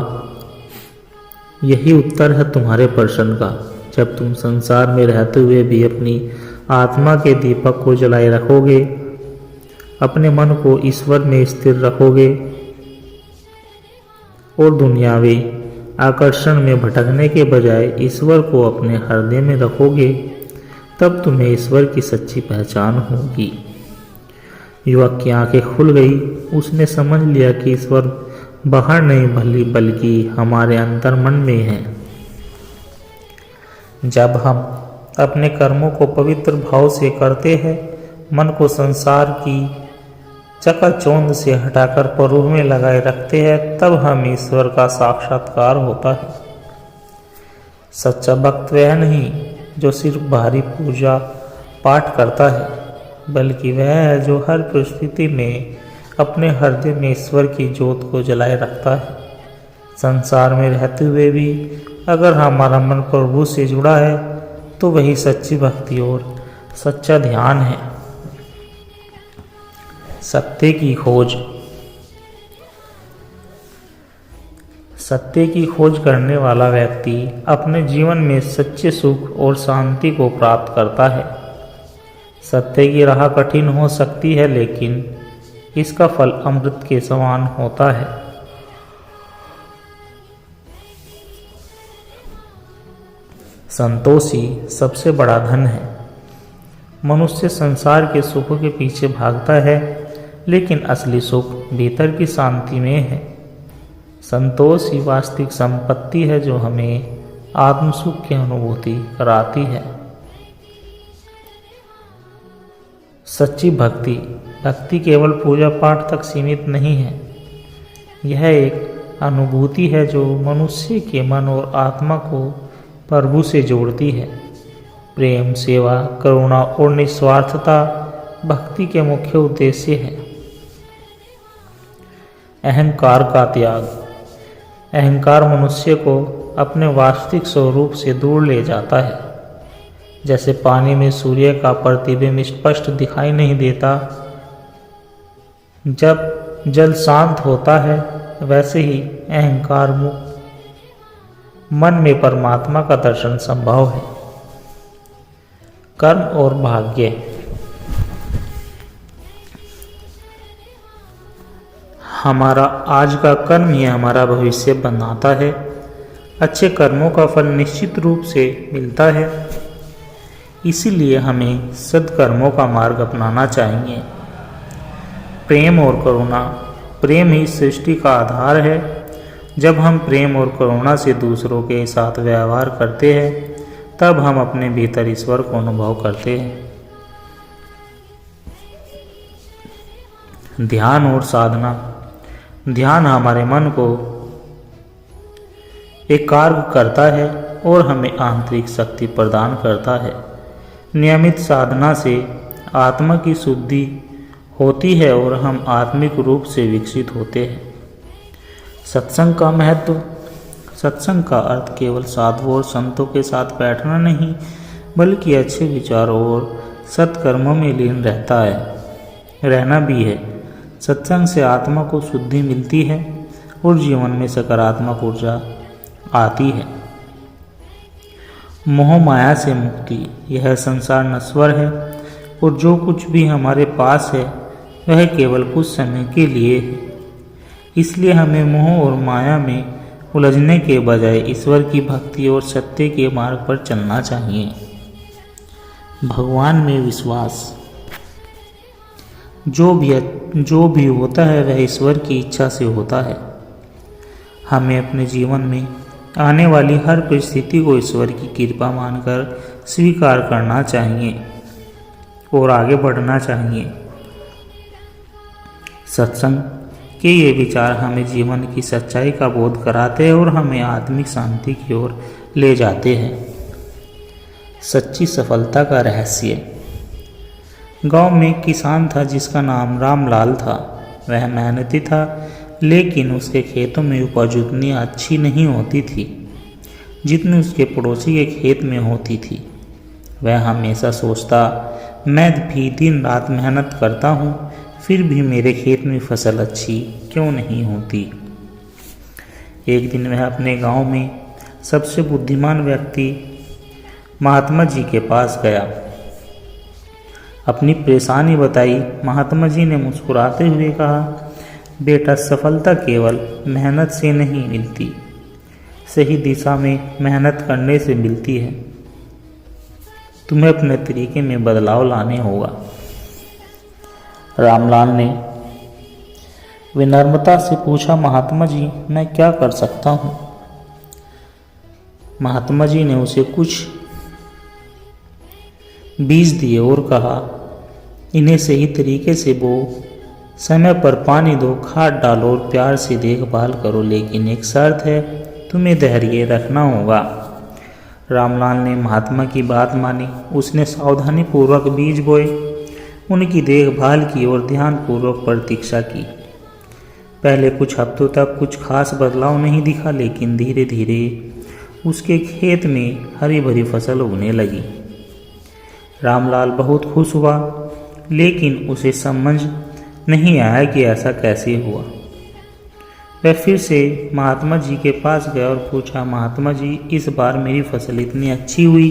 यही उत्तर है तुम्हारे प्रश्न का। जब तुम संसार में रहते हुए भी अपनी आत्मा के दीपक को जलाए रखोगे, अपने मन को ईश्वर में स्थिर रखोगे और दुनियावी आकर्षण में भटकने के बजाय ईश्वर को अपने हृदय में रखोगे, तब तुम्हें ईश्वर की सच्ची पहचान होगी। युवक की आंखें खुल गई। उसने समझ लिया कि ईश्वर बाहर नहीं बल्कि हमारे अंतर्मन में है। जब हम अपने कर्मों को पवित्र भाव से करते हैं, मन को संसार की चकाचौंध से हटाकर प्रभु में लगाए रखते हैं, तब हम ईश्वर का साक्षात्कार होता है। सच्चा भक्त वह नहीं जो सिर्फ बाहरी पूजा पाठ करता है, बल्कि वह है जो हर परिस्थिति में अपने हृदय में ईश्वर की ज्योत को जलाए रखता है। संसार में रहते हुए भी अगर हमारा मन प्रभु से जुड़ा है तो वही सच्ची भक्ति और सच्चा ध्यान है। सत्य की खोज। सत्य की खोज करने वाला व्यक्ति अपने जीवन में सच्चे सुख और शांति को प्राप्त करता है। सत्य की राह कठिन हो सकती है, लेकिन इसका फल अमृत के समान होता है। संतोषी सबसे बड़ा धन है। मनुष्य संसार के सुखों के पीछे भागता है, लेकिन असली सुख भीतर की शांति में है। संतोष ही वास्तविक संपत्ति है जो हमें आत्म सुख की अनुभूति कराती है। सच्ची भक्ति केवल पूजा पाठ तक सीमित नहीं है। यह एक अनुभूति है जो मनुष्य के मन और आत्मा को प्रभु से जोड़ती है। प्रेम, सेवा, करुणा और निस्वार्थता भक्ति के मुख्य उद्देश्य है। अहंकार का त्याग। अहंकार मनुष्य को अपने वास्तविक स्वरूप से दूर ले जाता है। जैसे पानी में सूर्य का प्रतिबिंब स्पष्ट दिखाई नहीं देता, जब जल शांत होता है, वैसे ही अहंकार मुक्त मन में परमात्मा का दर्शन संभव है। कर्म और भाग्य। हमारा आज का कर्म ही हमारा भविष्य बनाता है। अच्छे कर्मों का फल निश्चित रूप से मिलता है, इसीलिए हमें सद्कर्मों का मार्ग अपनाना चाहिए। प्रेम और करुणा। प्रेम ही सृष्टि का आधार है। जब हम प्रेम और करुणा से दूसरों के साथ व्यवहार करते हैं, तब हम अपने भीतर ईश्वर को अनुभव करते हैं। ध्यान और साधना। ध्यान हमारे मन को एकाग्र करता है और हमें आंतरिक शक्ति प्रदान करता है। नियमित साधना से आत्मा की शुद्धि होती है और हम आत्मिक रूप से विकसित होते हैं। सत्संग का महत्व। सत्संग का अर्थ केवल साधुओं और संतों के साथ बैठना नहीं, बल्कि अच्छे विचारों और सत्कर्मों में लीन रहना भी है। सत्संग से आत्मा को शुद्धि मिलती है और जीवन में सकारात्मक ऊर्जा आती है। मोह माया से मुक्ति। यह संसार नश्वर है और जो कुछ भी हमारे पास है वह केवल कुछ समय के लिए है। इसलिए हमें मोह और माया में उलझने के बजाय ईश्वर की भक्ति और सत्य के मार्ग पर चलना चाहिए। भगवान में विश्वास। जो भी होता है वह ईश्वर की इच्छा से होता है। हमें अपने जीवन में आने वाली हर परिस्थिति को ईश्वर की कृपा मानकर स्वीकार करना चाहिए और आगे बढ़ना चाहिए। सत्संग के ये विचार हमें जीवन की सच्चाई का बोध कराते हैं और हमें आत्मिक शांति की ओर ले जाते हैं। सच्ची सफलता का रहस्य। गांव में एक किसान था जिसका नाम रामलाल था। वह मेहनती था, लेकिन उसके खेतों में उपज उतनी अच्छी नहीं होती थी जितनी उसके पड़ोसी के खेत में होती थी। वह हमेशा सोचता, मैं भी दिन रात मेहनत करता हूँ, फिर भी मेरे खेत में फसल अच्छी क्यों नहीं होती। एक दिन वह अपने गांव में सबसे बुद्धिमान व्यक्ति महात्मा जी के पास गया। अपनी परेशानी बताई। महात्मा जी ने मुस्कुराते हुए कहा, बेटा, सफलता केवल मेहनत से नहीं मिलती, सही दिशा में मेहनत करने से मिलती है। तुम्हें अपने तरीके में बदलाव लाने होगा। रामलाल ने विनम्रता से पूछा, महात्मा जी, मैं क्या कर सकता हूँ? महात्मा जी ने उसे कुछ बीज दिए और कहा, इन्हें सही तरीके से बो, समय पर पानी दो, खाद डालो और प्यार से देखभाल करो, लेकिन एक शर्त है, तुम्हें धैर्य रखना होगा। रामलाल ने महात्मा की बात मानी। उसने सावधानी पूर्वक बीज बोए, उनकी देखभाल की और ध्यानपूर्वक प्रतीक्षा की। पहले कुछ हफ्तों तक कुछ खास बदलाव नहीं दिखा, लेकिन धीरे धीरे उसके खेत में हरी भरी फसल उगने लगी। रामलाल बहुत खुश हुआ, लेकिन उसे समझ नहीं आया कि ऐसा कैसे हुआ। वह फिर से महात्मा जी के पास गया और पूछा, महात्मा जी, इस बार मेरी फसल इतनी अच्छी हुई?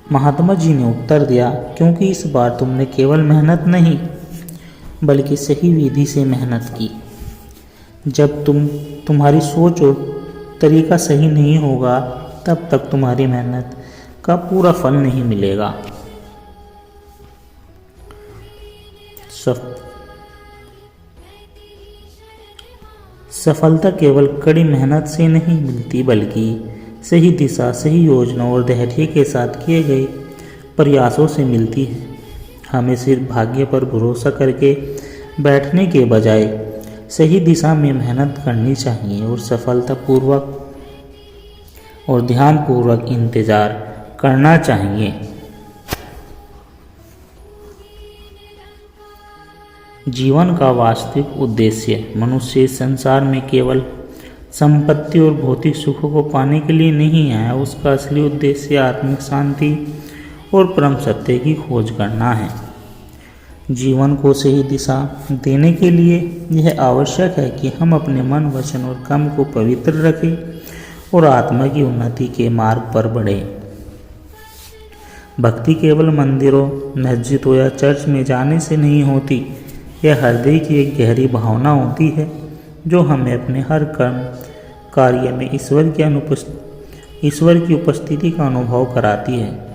महात्मा जी ने उत्तर दिया, क्योंकि इस बार तुमने केवल मेहनत नहीं बल्कि सही विधि से मेहनत की। जब तुम्हारी सोच और तरीका सही नहीं होगा, तब तक तुम्हारी मेहनत का पूरा फल नहीं मिलेगा। सफलता केवल कड़ी मेहनत से नहीं मिलती बल्कि सही दिशा, सही योजना और धैर्य के साथ किए गए प्रयासों से मिलती है। हमें सिर्फ भाग्य पर भरोसा करके बैठने के बजाय सही दिशा में मेहनत करनी चाहिए और सफलतापूर्वक और ध्यानपूर्वक इंतजार करना चाहिए। जीवन का वास्तविक उद्देश्य मनुष्य इस संसार में केवल संपत्ति और भौतिक सुखों को पाने के लिए नहीं है। उसका असली उद्देश्य आत्मिक शांति और परम सत्य की खोज करना है। जीवन को सही दिशा देने के लिए यह आवश्यक है कि हम अपने मन, वचन और कर्म को पवित्र रखें और आत्मा की उन्नति के मार्ग पर बढ़ें। भक्ति केवल मंदिरों, मस्जिदों या चर्च में जाने से नहीं होती। यह हृदय की एक गहरी भावना होती है जो हमें अपने हर कर्म कार्य में ईश्वर की उपस्थिति का अनुभव कराती है।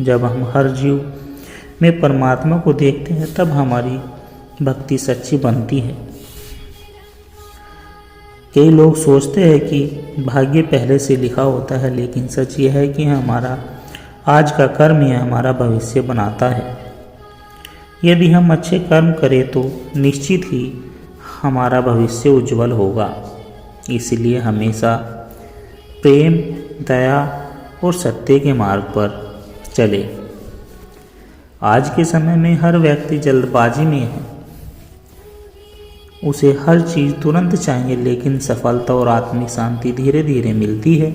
जब हम हर जीव में परमात्मा को देखते हैं तब हमारी भक्ति सच्ची बनती है। कई लोग सोचते हैं कि भाग्य पहले से लिखा होता है, लेकिन सच यह है कि हमारा आज का कर्म ही हमारा भविष्य बनाता है। यदि हम अच्छे कर्म करें तो निश्चित ही हमारा भविष्य उज्जवल होगा। इसलिए हमेशा प्रेम, दया और सत्य के मार्ग पर चले। आज के समय में हर व्यक्ति जल्दबाजी में है। उसे हर चीज़ तुरंत चाहिए, लेकिन सफलता और आत्मिक शांति धीरे धीरे मिलती है।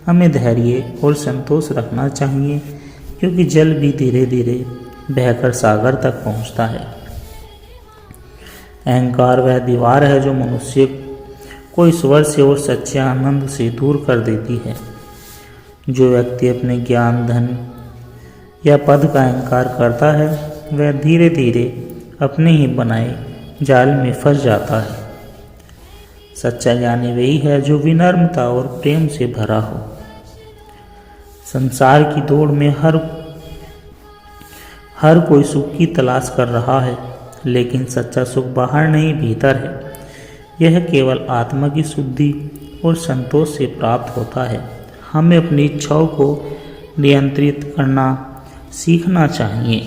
हमें धैर्य और संतोष रखना चाहिए, क्योंकि जल भी धीरे धीरे बहकर सागर तक पहुंचता है। अहंकार वह दीवार है जो मनुष्य को ईश्वर से और सच्चे आनंद से दूर कर देती है। जो व्यक्ति अपने ज्ञान, धन या पद का अहंकार करता है वह धीरे धीरे अपने ही बनाए जाल में फंस जाता है। सच्चा ज्ञानी वही है जो विनम्रता और प्रेम से भरा हो। संसार की दौड़ में हर कोई सुख की तलाश कर रहा है, लेकिन सच्चा सुख बाहर नहीं भीतर है। यह केवल आत्मा की शुद्धि और संतोष से प्राप्त होता है। हमें अपनी इच्छाओं को नियंत्रित करना सीखना चाहिए।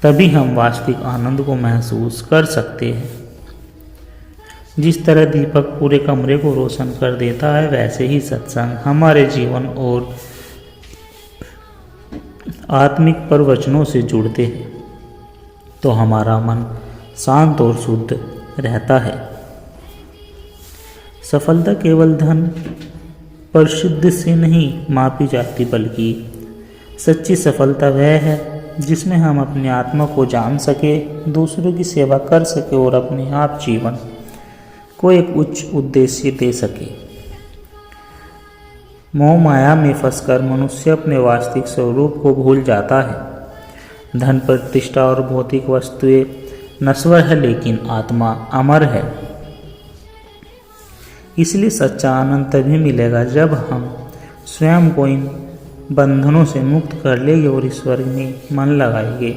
तभी हम वास्तविक आनंद को महसूस कर सकते हैं। जिस तरह दीपक पूरे कमरे को रोशन कर देता है, वैसे ही सत्संग हमारे जीवन और आत्मिक प्रवचनों से जुड़ते हैं तो हमारा मन शांत और शुद्ध रहता है। सफलता केवल धन, प्रसिद्धि से नहीं मापी जाती, बल्कि सच्ची सफलता वह है जिसमें हम अपनी आत्मा को जान सके, दूसरों की सेवा कर सके और अपने आप जीवन को एक उच्च उद्देश्य दे सके। मोह माया में फंसकर मनुष्य अपने वास्तविक स्वरूप को भूल जाता है। धन, प्रतिष्ठा और भौतिक वस्तुएं नश्वर है, लेकिन आत्मा अमर है। इसलिए सच्चा आनंद तभी मिलेगा जब हम स्वयं को इन बंधनों से मुक्त कर लेंगे और ईश्वर में मन लगाएंगे।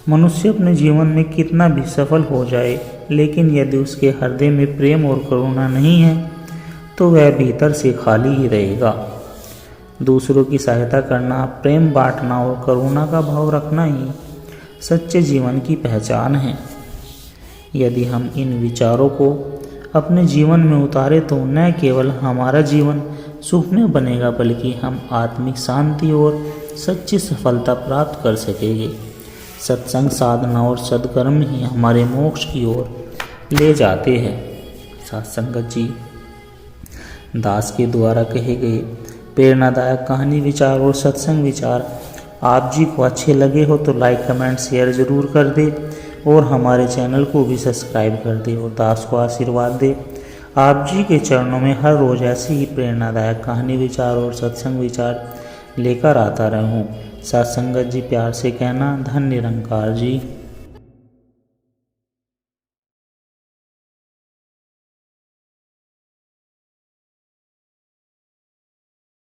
मनुष्य अपने जीवन में कितना भी सफल हो जाए, लेकिन यदि उसके हृदय में प्रेम और करुणा नहीं है तो वह भीतर से खाली ही रहेगा। दूसरों की सहायता करना, प्रेम बांटना और करुणा का भाव रखना ही सच्चे जीवन की पहचान है। यदि हम इन विचारों को अपने जीवन में उतारे तो न केवल हमारा जीवन सुखमय बनेगा, बल्कि हम आत्मिक शांति और सच्ची सफलता प्राप्त कर सकेंगे। सत्संग, साधना और सद्कर्म ही हमारे मोक्ष की ओर ले जाते हैं। सत्संगत जी दास के द्वारा कहे गए प्रेरणादायक कहानी, विचार और सत्संग विचार आप जी को अच्छे लगे हो तो लाइक, कमेंट, शेयर ज़रूर कर दे और हमारे चैनल को भी सब्सक्राइब कर दे और दास को आशीर्वाद दे। आप जी के चरणों में हर रोज़ ऐसी ही प्रेरणादायक कहानी, विचार और सत्संग विचार लेकर आता रहूं। सत्संगत जी प्यार से कहना, धन निरंकार जी।